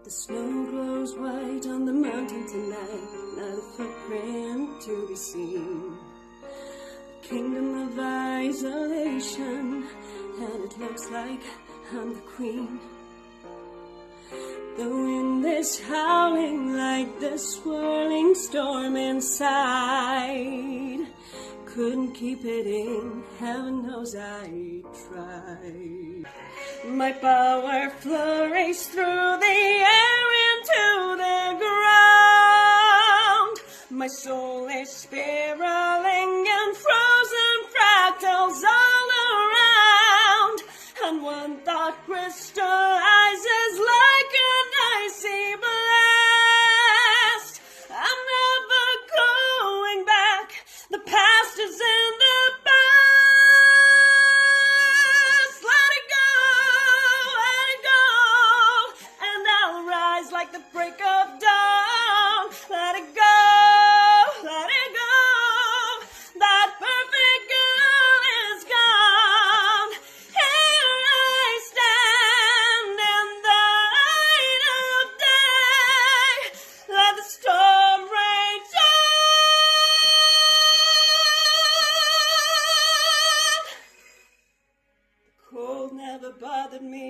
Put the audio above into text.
The snow glows white on the mountain tonight, not a footprint to be seen. The kingdom of isolation, and it looks like I'm the queen. The wind is howling like the swirling storm inside. Couldn't keep it in, heaven knows I tried. My power flourished through the air into the ground. My soul is spiraling and frozen fractals all around. And one thought crystallizes like an icy blast. I'm never going back, the past is in the past. Let it go, and I'll rise like the break of dawn. Let it go, that perfect girl is gone. Here I stand in the light of day. Let the storm rage on. The cold never bothered me